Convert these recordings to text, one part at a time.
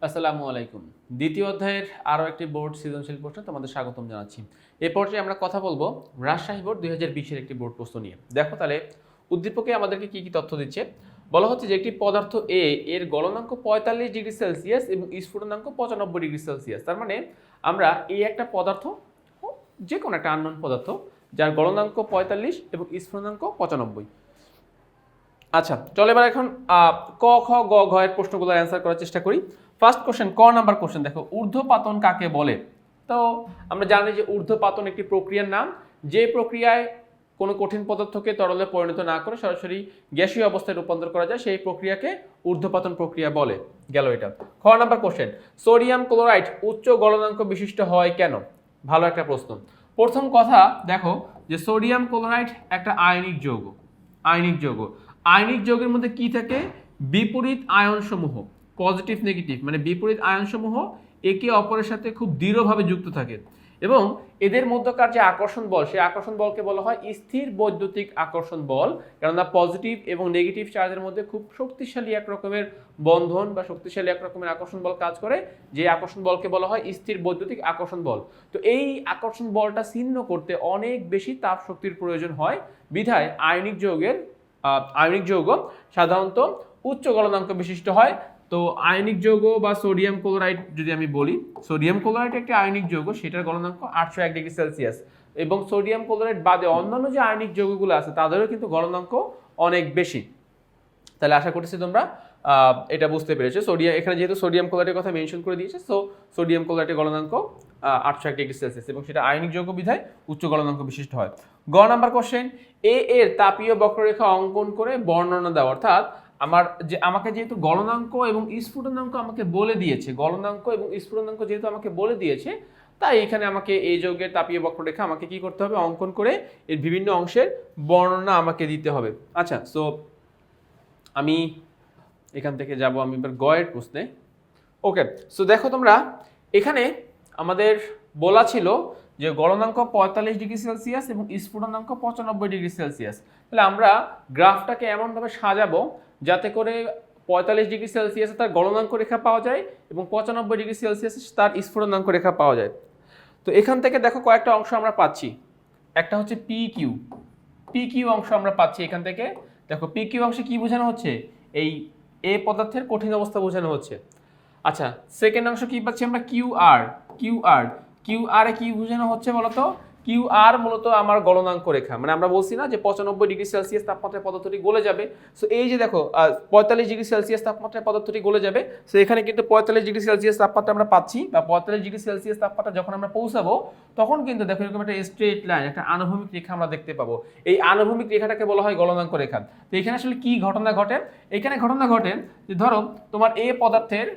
আসসালামু আলাইকুম। দ্বিতীয় অধ্যায়ের আরও একটি বোর্ড সৃজনশীল প্রশ্নে তোমাদের স্বাগতম জানাচ্ছি। এই পর্যায়ে আমরা কথা বলবো রাজশাহী বোর্ড 2020-এর একটি বোর্ড প্রশ্ন নিয়ে। দেখো তাহলে উদ্দীপকে আমাদেরকে কি কি তথ্য দিচ্ছে। বলা হচ্ছে যে একটি পদার্থ এ এর গলনাঙ্ক 45 ডিগ্রি সেলসিয়াস এবং স্ফুটনাঙ্ক 95 ডিগ্রি সেলসিয়াস। তার মানে আমরা এই একটা পদার্থ, যে কোনো একটা আননোন পদার্থ যার গলনাঙ্ক 45 এবং স্ফুটনাঙ্ক 95। আচ্ছা, চলো এবার এখন ক খ গ ঘ এর প্রশ্নগুলো অ্যান্সার করার চেষ্টা করি। ফার্স্ট কোশ্চেন, ক নাম্বার কোশ্চেন দেখো, ঊর্ধ্বপাতন কাকে বলে? তো আমরা জানি যে ঊর্ধ্বপাতন একটি প্রক্রিয়ার নাম, যে প্রক্রিয়ায় কোনো কঠিন পদার্থকে তরলে পরিণত না করে সরাসরি গ্যাসীয় অবস্থায় রূপান্তর করা যায় সেই প্রক্রিয়াকে ঊর্ধ্বপাতন প্রক্রিয়া বলে। গেল এটা। খ নাম্বার কোশ্চেন, সোডিয়াম ক্লোরাইড উচ্চ গলনাঙ্ক বিশিষ্ট হয় কেন? ভালো একটা প্রশ্ন। প্রথম কথা দেখো যে সোডিয়াম ক্লোরাইড একটা আয়নিক যৌগ। আয়নিক যৌগ, আয়নিক যৌগের মধ্যে কি থাকে? বিপরীত আয়ন সমূহ, পজিটিভ নেগেটিভ মানে বিপরীত আয়ন সমূহ একে অপরের সাথে খুব দৃঢ়ভাবে যুক্ত থাকে এবং এদের মধ্যকার যে আকর্ষণ বল, সেই আকর্ষণ বলকে বলা হয় স্থির বৈদ্যুতিক আকর্ষণ বল। কেননা পজিটিভ এবং নেগেটিভ চার্জের মধ্যে খুব শক্তিশালী এক রকমের বন্ধন বা শক্তিশালী এক রকমের আকর্ষণ বল কাজ করে, যে আকর্ষণ বলকে বলা হয় স্থির বৈদ্যুতিক আকর্ষণ বল। তো এই আকর্ষণ বলটা ছিন্ন করতে অনেক বেশি তাপ শক্তির প্রয়োজন হয়, বিধায় আয়নিক যৌগ সাধারণত উচ্চ গলনাঙ্ক বিশিষ্ট হয়। তো আয়নিক যৌগ বা সোডিয়াম ক্লোরাইড যদি আমি বলি, সোডিয়াম ক্লোরাইড একটি আয়নিক যৌগ, সেটার গলনাঙ্ক 801 ডিগ্রি সেলসিয়াস এবং সোডিয়াম ক্লোরাইড বাদে অন্যান্য যে আয়নিক যৌগগুলো আছে তাদেরও কিন্তু গলনাঙ্ক অনেক বেশি। তাহলে আশা করতেছি তোমরা এটা বুঝতে পেরেছো। সোডিয়াম, এখানে যেহেতু সোডিয়াম ক্লোরাইডের কথা মেনশন করে দিয়েছে, সো সোডিয়াম ক্লোরাইডের গলনাঙ্ক 801 ডিগ্রি সেলসিয়াস এবং সেটা আয়নিক যৌগ বিধায় উচ্চ গলনাঙ্ক বিশিষ্ট হয়। গ নাম্বার কোশ্চেন, এ এর তাপীয় বক্ররেখা অঙ্কন করে বর্ণনা দাও। অর্থাৎ আমাকে যেহেতু গলনাঙ্ক এবং স্ফুটনাঙ্ক আমাকে বলে দিয়েছে, গলনাঙ্ক এবং স্ফুটনাঙ্ক যেহেতু আমাকে বলে দিয়েছে, তাই এখানে আমাকে এই যৌগের তাপীয় বক্ররেখা আমাকে কি করতে হবে? অঙ্কন করে এর বিভিন্ন অংশের বর্ণনা আমাকে দিতে হবে। আচ্ছা, সো আমি এখান থেকে যাব আমি এবার গয়ের প্রশ্নে। ওকে, সো দেখো তোমরা এখানে আমাদের বলা ছিল যে গলনাঙ্ক 45 ডিগ্রি সেলসিয়াস এবং স্ফুটনাঙ্ক 95 ডিগ্রি সেলসিয়াস। তাহলে আমরা গ্রাফটাকে এমনভাবে সাজাবো যাতে করে 45 ডিগ্রি সেলসিয়াসে তার গলনাঙ্ক রেখা পাওয়া যায় এবং 95 ডিগ্রি সেলসিয়াসে তার স্ফুটনাঙ্ক রেখা পাওয়া যায়। তো এখান থেকে দেখো কয়েকটা অংশ আমরা পাচ্ছি। একটা হচ্ছে পি কিউ অংশ আমরা পাচ্ছি এখান থেকে। দেখো পি কিউ অংশে কি বোঝানো হচ্ছে? এই এ পদার্থের কঠিন অবস্থা বোঝানো হচ্ছে। আচ্ছা, সেকেন্ড অংশ কি পাচ্ছি আমরা? কিউ আর এ কি বোঝানো হচ্ছে বলতো? কিউ আর মূলত আমার গলনাঙ্ক রেখা, মানে আমরা বলছি না যে 95 ডিগ্রি সেলসিয়াস তাপমাত্রায় পদার্থটি গলে যাবে। সো এই যে দেখো 45 ডিগ্রি সেলসিয়াস তাপমাত্রায় পদার্থটি গলে যাবে। সো এখানে কিন্তু 45 ডিগ্রি সেলসিয়াস তাপমাত্রা আমরা পাচ্ছি, বা 45 ডিগ্রি সেলসিয়াস তাপমাত্রা যখন আমরা পৌঁছাবো তখন কিন্তু দেখো এরকম একটা স্ট্রেট লাইন, একটা আনুভূমিক রেখা আমরা দেখতে পাবো। এই আনুভূমিক রেখাটাকে বলা হয় গলনাঙ্ক রেখা। তো এখানে আসলে কি ঘটনা ঘটে? এখানে ঘটনা ঘটে যে ধরো তোমার এ পদার্থের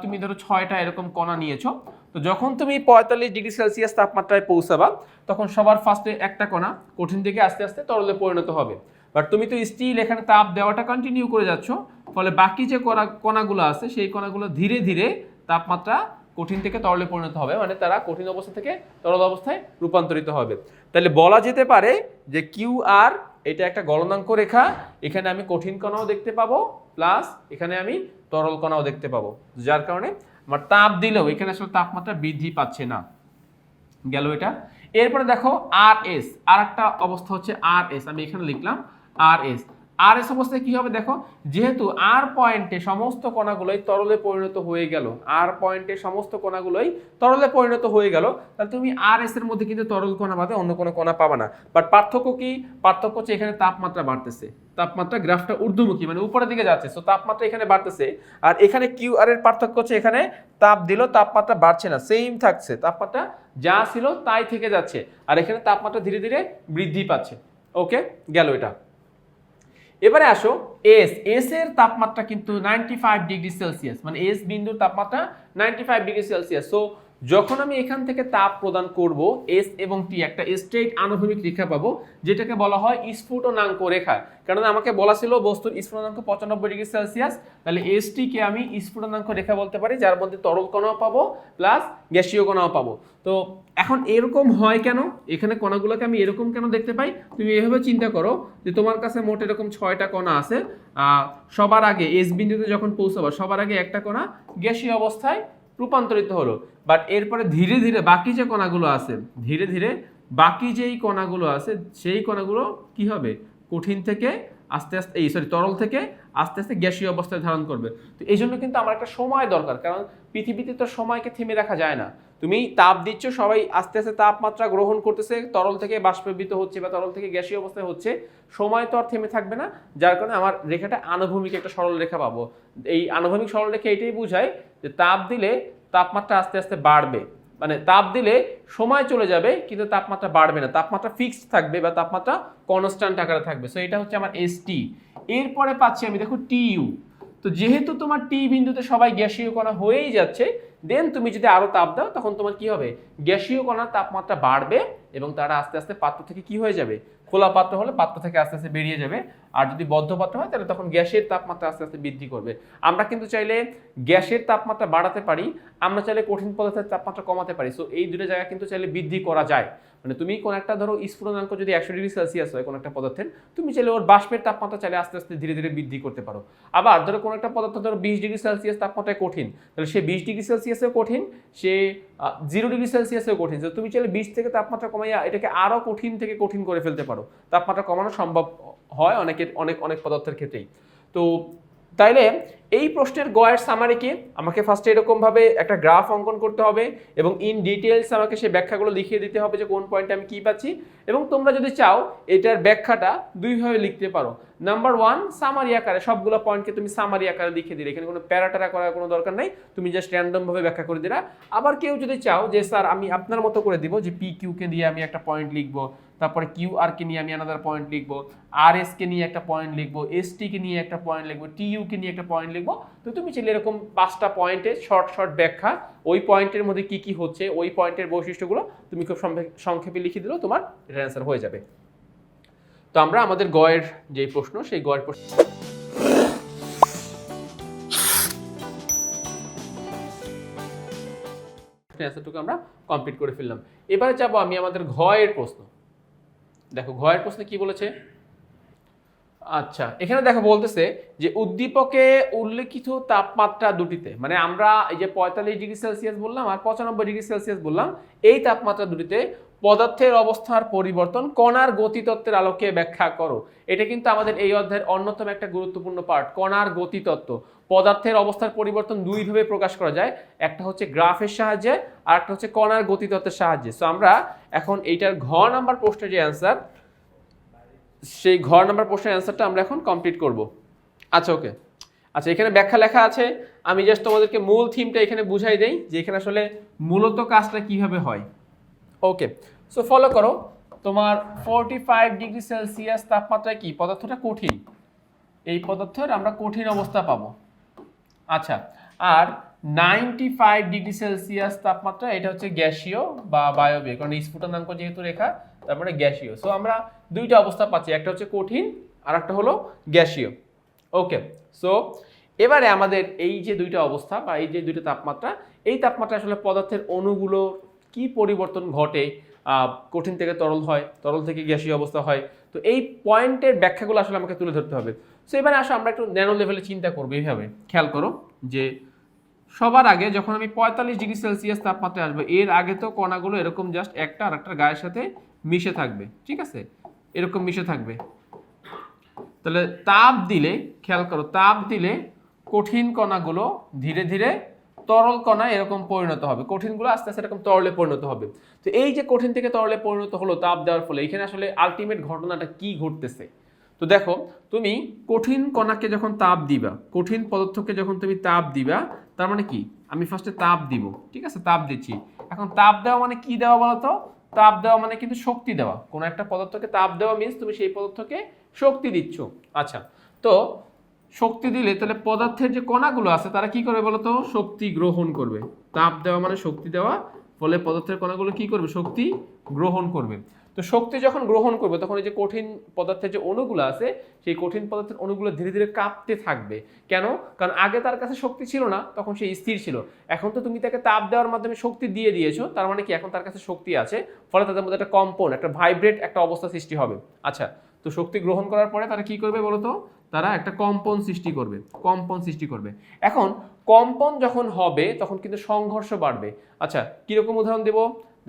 তুমি ধরো 6টা এরকম কণা নিয়েছো। তো যখন তুমি 45 ডিগ্রি সেলসিয়াস তাপমাত্রায় পৌঁছাবা তখন সবার ফার্স্টে একটা কণা কঠিন থেকে আস্তে আস্তে তরলে পরিণত হবে। বাট তুমি তো স্টিল এখানে তাপ দেওয়াটা কন্টিনিউ করে যাচ্ছ, ফলে বাকি যে কণাগুলো আছে সেই কণাগুলো ধীরে ধীরে তাপমাত্রা কঠিন থেকে তরলে পরিণত হবে, মানে তারা কঠিন অবস্থা থেকে তরল অবস্থায় রূপান্তরিত হবে। তাহলে বলা যেতে পারে যে কিউ আর এটা একটা গলনাঙ্ক রেখা। এখানে আমি কঠিন কণাও দেখতে পাবো, প্লাস এখানে আমি তরল কণাও দেখতে পাবো, যার কারণে আমার তাপ দিলেও এখানে আসলে তাপমাত্রা বৃদ্ধি পাচ্ছে না। গেল এটা। এরপরে দেখো আর এস, আর একটা অবস্থা হচ্ছে আর এস, আমি এখানে লিখলাম আর এস অবস্থায় কি হবে? দেখো যেহেতু আর পয়েন্টে সমস্ত কণাগুলোই তরলে পরিণত হয়ে গেল, আর পয়েন্টে সমস্ত কণাগুলোই তরলে পরিণত হয়ে গেল, তাহলে তুমি আর এস এর মধ্যে কিন্তু তরল কণা বাদে অন্য কোনো কণা পাবা না। বাট পার্থক্য কি? পার্থক্য হচ্ছে এখানে তাপমাত্রা বাড়তেছে, তাপমাত্রা গ্রাফটা ঊর্ধ্বমুখী মানে উপরের দিকে যাচ্ছে, সো তাপমাত্রা এখানে বাড়তেছে। আর এখানে কিউ আর এর পার্থক্য হচ্ছে এখানে তাপ দিল তাপমাত্রা বাড়ছে না, সেম থাকছে, তাপমাত্রা যা ছিল তাই থেকে যাচ্ছে, আর এখানে তাপমাত্রা ধীরে ধীরে বৃদ্ধি পাচ্ছে। ওকে, গেল এটা। এবারে আসো এস এর তাপমাত্রা কিন্তু 95 ডিগ্রি সেলসিয়াস, মানে এস বিন্দুর তাপমাত্রা 95 ডিগ্রি সেলসিয়াস। সো যখন আমি এখান থেকে তাপ প্রদান করব এস এবং টি একটা স্ট্রেট আনুভূমিক রেখা পাবো যেটাকে বলা হয় স্ফুটনাঙ্ক রেখা। কারণ আমাকে বলা ছিল বস্তুর স্ফুটনাঙ্ক 95°C, তাহলে এস টি কে আমি স্ফুটনাঙ্ক রেখা বলতে পারি, যার মধ্যে তরল কণাও পাবো প্লাস গ্যাসীয় কণাও পাবো। তো এখন এরকম হয় কেন, এখানে কণাগুলোকে আমি এরকম কেন দেখতে পাই? তুমি এভাবে চিন্তা করো যে তোমার কাছে মোট এরকম 6টা কণা আছে, সবার আগে এস বিন্দুতে যখন পৌঁছাবো সবার আগে একটা কণা গ্যাসীয় অবস্থায় রূপান্তরিত হলো, বাট এরপরে ধীরে ধীরে বাকি যে কণাগুলো আছে, ধীরে ধীরে বাকি যেই কণাগুলো আছে সেই কণাগুলো কি হবে, কঠিন থেকে আস্তে আস্তে তরল থেকে আস্তে আস্তে গ্যাসীয় অবস্থায় ধারণ করবে। তো এই জন্য কিন্তু আমার একটা সময় দরকার, কারণ পৃথিবীতে তো সময়কে থেমে রাখা যায় না। তুমি তাপ দিচ্ছ, সবাই আস্তে আস্তে তাপমাত্রা গ্রহণ করতেছে, তরল থেকে বাষ্পীভূত হচ্ছে বা তরল থেকে গ্যাসীয় অবস্থায় হচ্ছে, সময় তো আর থেমে থাকবে না। যার কারণে আমার রেখাটা আনুভূমিক একটা সরল রেখা পাবো। এই আনুভূমিক সরল রেখা এটাই বোঝায় যে তাপ দিলে তাপমাত্রা আস্তে আস্তে বাড়বে, মানে তাপ দিলে সময় চলে যাবে কিন্তু তাপমাত্রা বাড়বে না, তাপমাত্রা ফিক্সড থাকবে বা তাপমাত্রা কনস্ট্যান্ট আকারে থাকবে। সো এটা হচ্ছে আমার এস টি। এরপরে পাচ্ছি আমি দেখো টি ইউ। তো যেহেতু তোমার টি বিন্দুতে সবাই গ্যাসীয় কণা হয়েই যাচ্ছে, দেন তুমি যদি আরো তাপ দাও তখন তোমার কি হবে, গ্যাসীয় কণার তাপমাত্রা বাড়বে এবং তারা আস্তে আস্তে পাত্র থেকে কি হয়ে যাবে, খোলা পাত্র হলে পাত্র থেকে আস্তে আস্তে বেরিয়ে যাবে। আর যদি বদ্ধ পাত্র হয় তাহলে তখন গ্যাসের তাপমাত্রা আস্তে আস্তে বৃদ্ধি করবে। আমরা কিন্তু চাইলে গ্যাসের তাপমাত্রা বাড়াতে পারি, আমরা চাইলে কঠিন পদার্থের তাপমাত্রা কমাতে পারি। সো এই দুটো জায়গা কিন্তু চাইলে বৃদ্ধি করা যায়। মানে তুমি কোন একটা ধরো স্ফুটনাঙ্ক যদি 100°C হয় কোন একটা পদার্থের, তুমি চাইলে ওর বাষ্পের তাপমাত্রা চাইলে আস্তে আস্তে ধীরে ধীরে বৃদ্ধি করতে পারো। আবার ধরো কোন একটা পদার্থ ধরো 20°C তাপমাত্রায় কঠিন, তাহলে সে 20°C কঠিন, সে 0°C কঠিন। তো তুমি চাইলে 20 থেকে তাপমাত্রা কমাইয়া এটাকে আরো কঠিন থেকে কঠিন করে ফেলতে পারো। তাপমাত্রা কমানো সম্ভব হয় অনেক পদার্থের ক্ষেত্রেই। তো তাইলে এই প্রশ্নের গয়ের সামারি কি, আমাকে ফার্স্টে এরকম ভাবে একটা গ্রাফ অঙ্কন করতে হবে এবং ইন ডিটেইলস আমাকে সেই ব্যাখ্যাগুলো লিখিয়ে দিতে হবে যে কোন পয়েন্টে আমি কি পাচ্ছি। এবং তোমরা যদি চাও এটার ব্যাখ্যাটা দুইভাবে লিখতে পারো। নাম্বার 1, সামারি আকারে সবগুলো পয়েন্টকে তুমি সামারি আকারে লিখে দিলে, এখানে কোনো প্যারাটারা করার কোনো দরকার নাই, তুমি জাস্ট র্যান্ডম ভাবে ব্যাখ্যা করে দিলা। আবার কেউ যদি চাও যে স্যার আমি আপনার মতো করে দিব, যে পি কিউ কে দিয়ে আমি একটা পয়েন্ট লিখবো, তারপরে কিউ আর কে নিয়ে আমি আলাদা পয়েন্ট লিখবো, আর এস কে নিয়ে একটা পয়েন্ট লিখবো, এস টি কে নিয়ে একটা পয়েন্ট লিখবো, টি ইউ কে নিয়ে একটা পয়েন্ট লিখবো। তো তুমি চাইলে এরকম 5টা পয়েন্টে শর্ট ব্যাখ্যা, ওই পয়েন্টের মধ্যে কি কি হচ্ছে, ওই পয়েন্টের বৈশিষ্ট্যগুলো তুমি খুব সংক্ষেপে লিখে দিলেও তোমার এটার অ্যান্সার হয়ে যাবে। তো আমরা আমাদের গয়ের যে প্রশ্ন, সেই গয়ের প্রশ্ন অ্যান্সারটুকু আমরা কমপ্লিট করে ফেললাম। এবারে যাবো আমি আমাদের ঘয়ের প্রশ্ন। দেখো ঘয়ের প্রশ্নে কি বলেছে। আচ্ছা, এখানে দেখো বলতেছে যে উদ্দীপকে উল্লেখিত তাপমাত্রা দুটিতে, মানে আমরা এই যে 45°C বললাম আর 95°C বললাম, এই তাপমাত্রা দুটিতে পদার্থের অবস্থার পরিবর্তন কণার গতিতত্ত্বের আলোকে ব্যাখ্যা করো। এটা কিন্তু আমাদের এই অধ্যায়ের অন্যতম একটা গুরুত্বপূর্ণ পার্ট, কণার গতিতত্ত্ব। পদার্থের অবস্থার পরিবর্তন দুইভাবে প্রকাশ করা যায়, একটা হচ্ছে গ্রাফের সাহায্যে আর একটা হচ্ছে কণার গতিতত্ত্বের সাহায্যে। সো আমরা এখন এইটার ঘ নাম্বার প্রশ্নের যে অ্যান্সার, সেই ঘ নাম্বার প্রশ্নের অ্যান্সারটা আমরা এখন কমপ্লিট করব। আচ্ছা ওকে, আচ্ছা এখানে ব্যাখ্যা লেখা আছে, আমি জাস্ট তোমাদেরকে মূল থিমটা এখানে বুঝাই দেই যে এখানে আসলে মূলত কাজটা কিভাবে হয়। ওকে, সো ফলো করো। তোমার 45°C তাপমাত্রায় কি পদার্থটা কঠিন, এই পদার্থের আমরা কঠিন অবস্থা পাবো। আচ্ছা, আর 95°C তাপমাত্রা এটা হচ্ছে গ্যাসীয় বা বায়বীয়, কারণ স্ফুটনাঙ্ক যেহেতু রেখা তারপরে গ্যাসীয়। সো আমরা দুইটা অবস্থা পাচ্ছি, একটা হচ্ছে কঠিন আর একটা হলো গ্যাসীয়। ওকে, সো এবারে আমাদের এই যে দুইটা অবস্থা বা এই যে দুইটা তাপমাত্রা, এই তাপমাত্রা আসলে পদার্থের অণুগুলো কি পরিবর্তন ঘটে, কঠিন থেকে তরল হয়, তরল থেকে গ্যাসীয় অবস্থা হয়। তো এই পয়েন্টের ব্যাখ্যাগুলো আসলে আমাকে তুলে ধরতে হবে। সো এবারে আসো আমরা একটু ন্যানো লেভেলে চিন্তা করবো। এইভাবে খেয়াল করো যে সবার আগে যখন আমি 45°C তাপমাত্রায় আসবো, এর আগে তো কণাগুলো এরকম জাস্ট একটা আর একটা গায়ের সাথে মিশে থাকবে, ঠিক আছে, এরকম মিশে থাকবে। তাহলে তাপ দিলে, খেয়াল করো, তাপ দিলে কঠিন কণাগুলো ধীরে ধীরে তরল কণা এরকম পরিণত হবে, কঠিনগুলো আস্তে আস্তে এরকম তরলে পরিণত হবে। তো এই যে কঠিন থেকে তরলে পরিণত হলো তাপ দেওয়ার ফলে, এখানে আসলে আলটিমেট ঘটনাটা কি ঘটতেছে। তো দেখো, তুমি কঠিন কণাকে যখন তাপ দিবা, কঠিন পদার্থকে যখন তুমি তাপ দিবা, তার মানে কি, আমি ফার্স্টে তাপ দিব, ঠিক আছে, তাপ দিচ্ছি। এখন তাপ দেওয়া মানে কি দেওয়া বলতো, তাপ দেওয়া মানে কিন্তু শক্তি দেওয়া। কোনো একটা পদার্থকে তাপ দেওয়া মিন্স তুমি সেই পদার্থকে শক্তি দিচ্ছ। আচ্ছা, তো শক্তি দিলে তাহলে পদার্থের যে কণাগুলো আছে তারা কি করবে বলতো, শক্তি গ্রহণ করবে। তাপ দেওয়া মানে শক্তি দেওয়া, ফলে পদার্থের কণাগুলো কি করবে? শক্তি গ্রহণ করবে। তো শক্তি যখন গ্রহণ করবে তখন এই যে কঠিন পদার্থের যে অণুগুলো আছে সেই কঠিন পদার্থের অণুগুলো ধীরে ধীরে কাঁপতে থাকবে। কেন? কারণ আগে তার কাছে শক্তি ছিল না, তখন সে স্থির ছিল। এখন তো তুমি তাকে তাপ দেওয়ার মাধ্যমে শক্তি দিয়ে দিয়েছো, তার মানে কি এখন তার কাছে শক্তি আছে, ফলে তাদের মধ্যে একটা কম্পন, একটা ভাইব্রেট একটা অবস্থা সৃষ্টি হবে। আচ্ছা, তো শক্তি গ্রহণ করার পরে তারা কি করবে বলতো? তারা একটা কম্পন সৃষ্টি করবে, কম্পন সৃষ্টি করবে। এখন কম্পন যখন হবে তখন কিন্তু সংঘর্ষ বাড়বে। আচ্ছা, কিরকম উদাহরণ দেব?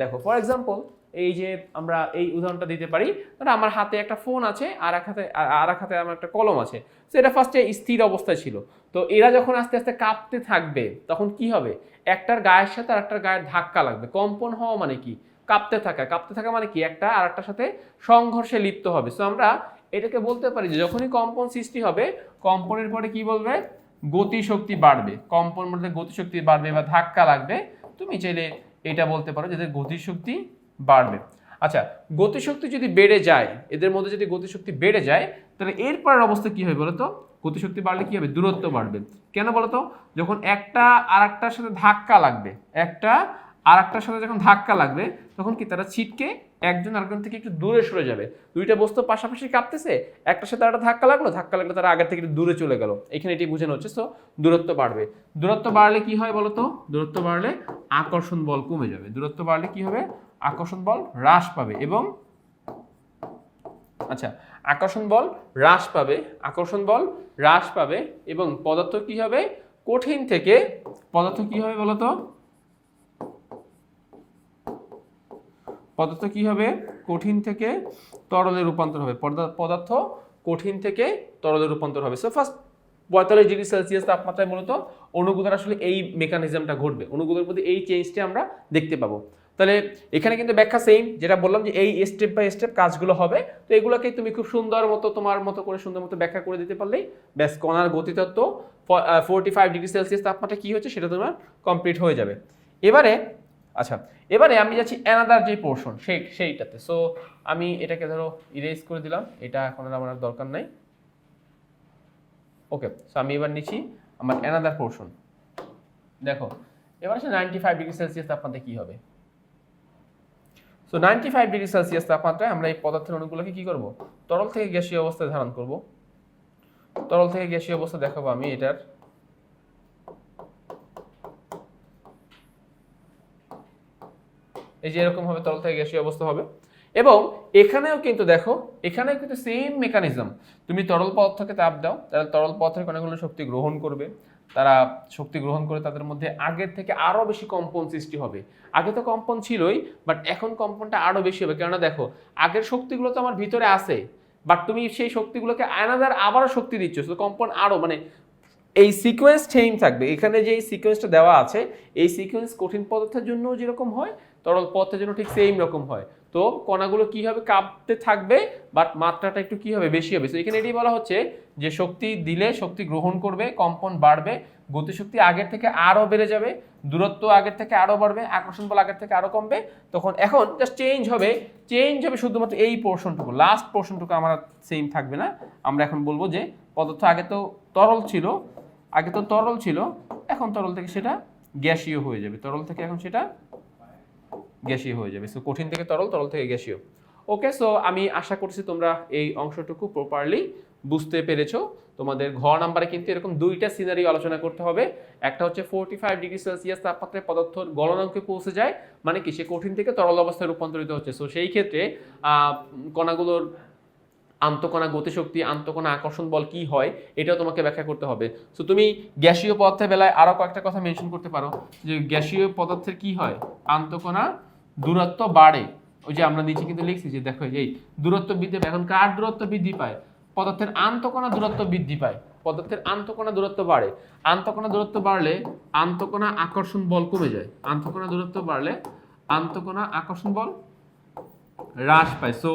দেখো, ফর এক্সাম্পল এই যে আমরা এই উদাহরণটা দিতে পারি, ধরো আমার হাতে একটা ফোন আছে, আর এক হাতে আমার একটা কলম আছে। তো এটা ফার্স্টে স্থির অবস্থায় ছিল, তো এরা যখন আস্তে আস্তে কাঁপতে থাকবে তখন কি হবে? একটার গায়ের সাথে আর একটার গায়ের ধাক্কা লাগবে। কম্পন হওয়া মানে কি? কাঁপতে থাকা। কাঁপতে থাকা মানে কি? একটা আর একটার সাথে সংঘর্ষে লিপ্ত হবে। সো আমরা এটাকে বলতে পারি যে যখনই কম্পন সৃষ্টি হবে, কম্পনের পরে কি বলবে? গতিশক্তি বাড়বে। কম্পন মধ্যে গতিশক্তি বাড়বে বা ধাক্কা লাগবে, তুমি চাইলে এটা বলতে পারো যে এদের গতিশক্তি বাড়বে। আচ্ছা, গতিশক্তি যদি বেড়ে যায়, এদের মধ্যে যদি গতিশক্তি বেড়ে যায়, তাহলে এরপরের অবস্থা কি হবে বলতো? গতিশক্তি বাড়লে কি হবে? দূরত্ব বাড়বে। কেন বলতো? যখন একটা আর একটার সাথে ধাক্কা লাগবে, একটা আর একটার সাথে যখন ধাক্কা লাগবে তখন কি তারা ছিটকে একজন আরেকজন থেকে একটু দূরে সরে যাবে। দুইটা বস্তু পাশাপাশি কাঁপতেছে, একটার সাথে একটা ধাক্কা লাগলো, ধাক্কা লাগলে তারা আগের থেকে একটু দূরে চলে গেল। এখানে এটি বোঝানো হচ্ছে। সো দূরত্ব বাড়বে। দূরত্ব বাড়লে কি হয় বলতো? দূরত্ব বাড়লে আকর্ষণ বল কমে যাবে। দূরত্ব বাড়লে কি হবে? আকর্ষণ বল হ্রাস পাবে। এবং আচ্ছা, আকর্ষণ বল হ্রাস পাবে, আকর্ষণ বল হ্রাস পাবে এবং পদার্থ কি হবে? কঠিন থেকে পদার্থ কি হবে বলতো? পদার্থ কি হবে? কঠিন থেকে তরলে রূপান্তর হবে। পদার্থ কঠিন থেকে তরলে রূপান্তর হবে। সো ফার্স্ট 45 ডিগ্রি সেলসিয়াস তাপমাত্রায় মূলত অণুগুলোর আসলে এই মেকানিজমটা ঘটবে। অণুগুলোর মধ্যে এই চেঞ্জটা আমরা দেখতে পাবো। তাহলে এখানে কিন্তু ব্যাখ্যা সেম, যেটা বললাম যে এই স্টেপ বাই স্টেপ কাজগুলো হবে। তো এগুলোকে তুমি খুব সুন্দর মতো তোমার মতো করে সুন্দর মতো ব্যাখ্যা করে দিতে পারলেই ব্যাস, কণার গতিতত্ত্ব 45 ডিগ্রি সেলসিয়াস তাপমাত্রা কি হচ্ছে সেটা তোমার কমপ্লিট হয়ে যাবে। এবারে আচ্ছা, এবারে আমি যাচ্ছি অ্যানাদার যে পোর্শন সেইটাতে। সো আমি এটাকে ধরো ইরেজ করে দিলাম, এটা এখন আর আমার দরকার নাই। ওকে, সো আমি এবার নিচ্ছি আমার অ্যানাদার পোর্শন। দেখো, এবার আসে 95 ডিগ্রি সেলসিয়াস তাপমাত্রায় কি হবে। সো 95 ডিগ্রি সেলসিয়াস তাপমাত্রায় আমরা এই পদার্থের অণুগুলোকে কি করব? তরল থেকে গ্যাসীয় অবস্থায় ধারণ করব। তরল থেকে গ্যাসীয় অবস্থা দেখাবো আমি এটার। এই যে এরকম ভাবে তরল থেকে গ্যাসীয় অবস্থা হবে। এবং এখানেও কিন্তু দেখো, এখানেও কিন্তু সেম মেকানিজম। তুমি তরল পদার্থকে তাপ দাও, তাহলে তরল পদার্থের কণাগুলো শক্তি গ্রহণ করবে। তারা শক্তি গ্রহণ করে তাদের মধ্যে আগের থেকে আরো বেশি কম্পন সৃষ্টি হবে। আগে তো কম্পন ছিলই, বাট এখন কম্পনটা আরো বেশি হবে। কেননা দেখো, আগের শক্তিগুলো তো আমার ভিতরে আছে, বাট তুমি সেই শক্তিগুলোকে আনাদার আবারও শক্তি দিচ্ছ, তো কম্পন আরো মানে এই সিকোয়েন্স চেইন থাকবে। এখানে যে সিকোয়েন্সটা দেওয়া আছে, এই সিকোয়েন্স কঠিন পদার্থের জন্য যেরকম হয়, তরল পদার্থের জন্য ঠিক সেম রকম হয়। তো কণাগুলো কি হবে? কাঁপতে থাকবে, বাট মাত্রাটা একটু কি হবে? বেশি হবে। তো এখানে এটাই বলা হচ্ছে যে শক্তি দিলে শক্তি গ্রহণ করবে, কম্পন বাড়বে, গতিশক্তি আগের থেকে আরো বেড়ে যাবে, দূরত্ব আগের থেকে আরো বাড়বে, আকর্ষণ বল আগের থেকে আরো কমবে। তখন এখন জাস্ট চেঞ্জ হবে শুধুমাত্র এই পোর্শনটুকু, লাস্ট পোর্শনটুকু আমার সেম থাকবে না। আমরা এখন বলবো যে পদার্থ আগে তো তরল ছিল, এখন তরল থেকে সেটা গ্যাসীয় হয়ে যাবে। তরল থেকে এখন সেটা গ্যাসীয় হয়ে যাবে। সো কঠিন থেকে তরল, তরল থেকে গ্যাসীয়। ওকে, সো আমি আশা করছি তোমরা এই অংশটুকু প্রপারলি বুঝতে পেরেছো। তোমাদের ঘ নাম্বারে কিন্তু এরকম দুইটা সিনারিও আলোচনা করতে হবে। একটা হচ্ছে 45 ডিগ্রি সেলসিয়াস তাপমাত্রায় পদার্থ গলনাঙ্কে পৌঁছে যায়, মানে কি সে কঠিন থেকে তরল অবস্থায় রূপান্তরিত হচ্ছে। সো সেই ক্ষেত্রে কণাগুলোর আন্তঃকণা গতিশক্তি, আন্তঃকণা আকর্ষণ বল কি হয় এটাও তোমাকে ব্যাখ্যা করতে হবে। সো তুমি গ্যাসীয় পদার্থের বেলায় আরো কয়েকটা কথা মেনশন করতে পারো, যে গ্যাসীয় পদার্থের কি হয়? আন্তঃকণা দূরত্ব বাড়ে। ওই যে আমরা নিচে কিন্তু লিখছি যে দেখো এই দূরত্ব বৃদ্ধি পায়। এখন কার দূরত্ব বৃদ্ধি পায়? পদার্থের আন্তঃকণা দূরত্ব বৃদ্ধি পায়, পদার্থের আন্তঃকণা দূরত্ব বাড়ে। আন্তঃকণা দূরত্ব বাড়লে আন্তঃকণা আকর্ষণ বল কমে যায়। আন্তঃকণা দূরত্ব বাড়লে আন্তঃকণা আকর্ষণ বল হ্রাস পায়। সো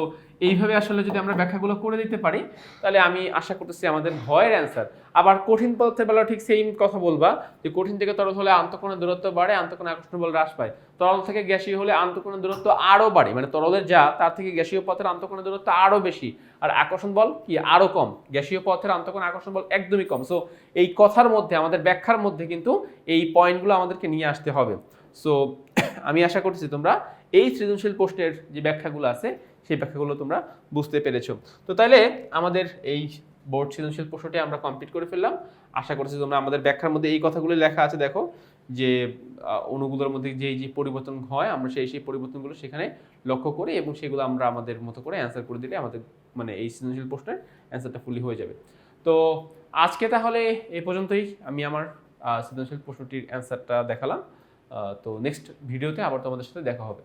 এইভাবে আসলে যদি আমরা ব্যাখ্যাগুলো করে দিতে পারি তাহলে আমি আশা করতেছি আমাদের ভয়ের অ্যান্সার। আবার কঠিন পদার্থের বেলাও ঠিক সেম কথা বলবা যে কঠিন থেকে তরল হলে আন্তঃকোণের দূরত্ব বাড়ে, আন্তঃকোণের আকর্ষণ বল হ্রাস পায়। তরল থেকে গ্যাসীয় হলে আন্তঃকোণের দূরত্ব আরো বাড়ে, মানে তরলের যা তার থেকে গ্যাসীয় পদার্থের আন্তঃকোণের দূরত্ব আরো বেশি, আর আকর্ষণ বল কি আরো কম। গ্যাসীয় পদার্থের আন্তঃকোণ আকর্ষণ বল একদমই কম। সো এই কথার মধ্যে আমাদের ব্যাখ্যার মধ্যে কিন্তু এই পয়েন্টগুলো আমাদেরকে নিয়ে আসতে হবে। সো আমি আশা করছি তোমরা এই সৃজনশীল প্রশ্নের যে ব্যাখ্যাগুলো আছে সেই ব্যাখ্যাগুলো তোমরা বুঝতে পেরেছো। তো তাইলে আমাদের এই বোর্ড সৃজনশীল প্রশ্নটি আমরা কমপ্লিট করে ফেললাম। আশা করছি তোমরা আমাদের ব্যাখ্যার মধ্যে এই কথাগুলো লেখা আছে, দেখো যে অণুগুলোর মধ্যে যে পরিবর্তন হয় আমরা সেই পরিবর্তনগুলো সেখানে লক্ষ্য করি এবং সেগুলো আমরা আমাদের মতো করে অ্যান্সার করে দিলে আমাদের মানে এই সৃজনশীল প্রশ্নের অ্যান্সারটা ফুলি হয়ে যাবে। তো আজকে তাহলে এই পর্যন্তই আমি আমার সৃজনশীল প্রশ্নটির অ্যান্সারটা দেখালাম। তো নেক্সট ভিডিওতে আবার তোমাদের সাথে দেখা হবে।